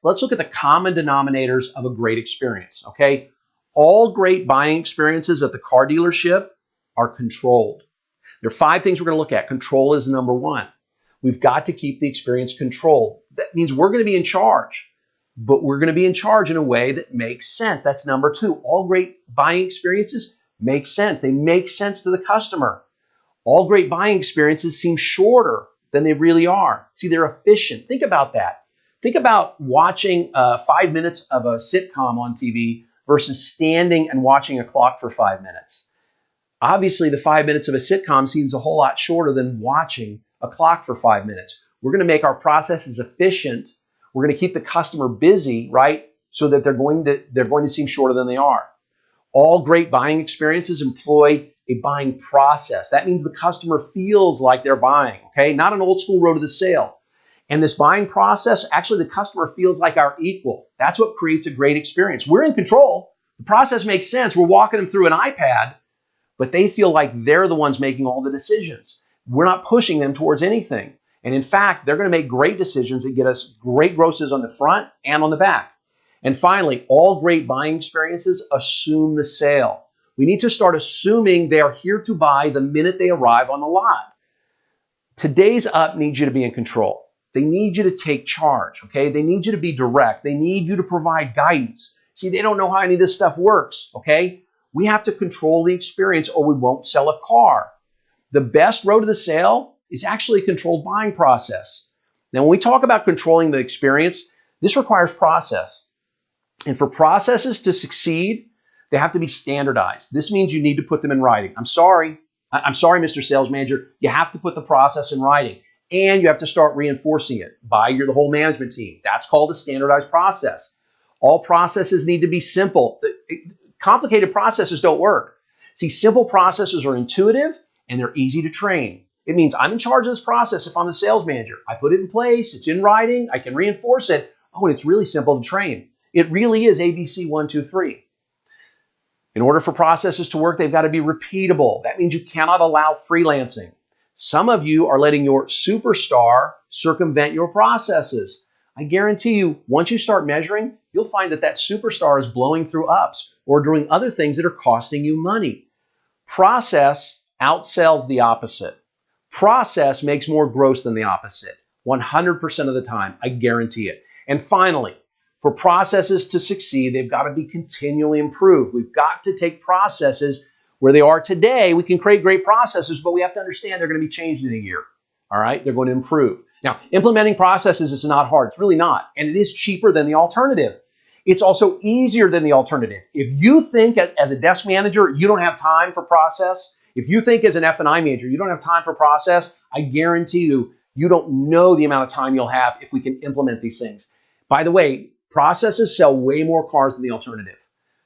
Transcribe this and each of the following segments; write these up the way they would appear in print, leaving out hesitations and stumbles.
let's look at the common denominators of a great experience, okay? All great buying experiences at the car dealership are controlled. There are 5 things we're going to look at. Control is number 1. We've got to keep the experience controlled. That means we're going to be in charge, but we're going to be in charge in a way that makes sense. That's number 2. All great buying experiences make sense. They make sense to the customer. All great buying experiences seem shorter than they really are. See, they're efficient. Think about that. Think about watching 5 minutes of a sitcom on TV versus standing and watching a clock for 5 minutes. Obviously, the 5 minutes of a sitcom seems a whole lot shorter than watching a clock for 5 minutes. We're going to make our processes efficient. We're going to keep the customer busy, right? So that they're going to seem shorter than they are. All great buying experiences employ a buying process. That means the customer feels like they're buying, okay? Not an old school road to the sale. And this buying process, actually the customer feels like our equal. That's what creates a great experience. We're in control. The process makes sense. We're walking them through an iPad, but they feel like they're the ones making all the decisions. We're not pushing them towards anything. And in fact, they're going to make great decisions that get us great grosses on the front and on the back. And finally, all great buying experiences assume the sale. We need to start assuming they are here to buy the minute they arrive on the lot. Today's up needs you to be in control. They need you to take charge, okay? They need you to be direct. They need you to provide guidance. See, they don't know how any of this stuff works, okay? We have to control the experience or we won't sell a car. The best road to the sale is actually a controlled buying process. Now, when we talk about controlling the experience, this requires process. And for processes to succeed, they have to be standardized. This means you need to put them in writing. I'm sorry, Mr. Sales Manager. You have to put the process in writing. And you have to start reinforcing it by the whole management team. That's called a standardized process. All processes need to be simple. Complicated processes don't work. See, simple processes are intuitive and they're easy to train. It means I'm in charge of this process if I'm the sales manager. I put it in place, it's in writing, I can reinforce it. Oh, and it's really simple to train. It really is ABC 1, 2, 3. In order for processes to work, they've got to be repeatable. That means you cannot allow freelancing. Some of you are letting your superstar circumvent your processes. I guarantee you, once you start measuring, you'll find that that superstar is blowing through ups or doing other things that are costing you money. Process outsells the opposite. Process makes more gross than the opposite. 100% of the time, I guarantee it. And finally, for processes to succeed, they've got to be continually improved. We've got to take processes where they are today. We can create great processes, but we have to understand they're going to be changed in a year. All right? They're going to improve. Now, implementing processes is not hard. It's really not. And it is cheaper than the alternative. It's also easier than the alternative. If you think as a desk manager, you don't have time for process, if you think as an F&I manager, you don't have time for process, I guarantee you, you don't know the amount of time you'll have if we can implement these things. By the way, processes sell way more cars than the alternative.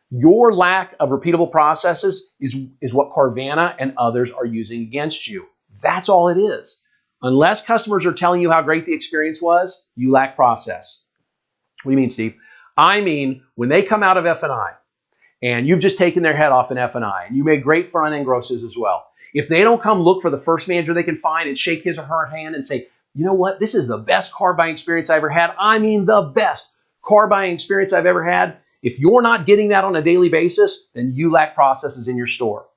Your lack of repeatable processes is what Carvana and others are using against you. That's all it is. Unless customers are telling you how great the experience was, you lack process. What do you mean, Steve? I mean, when they come out of F&I and you've just taken their head off in F&I and you made great front-end grosses as well, if they don't come look for the first manager they can find and shake his or her hand and say, you know what, this is the best car buying experience I ever had. I mean, the best car buying experience I've ever had. If you're not getting that on a daily basis, then you lack processes in your store.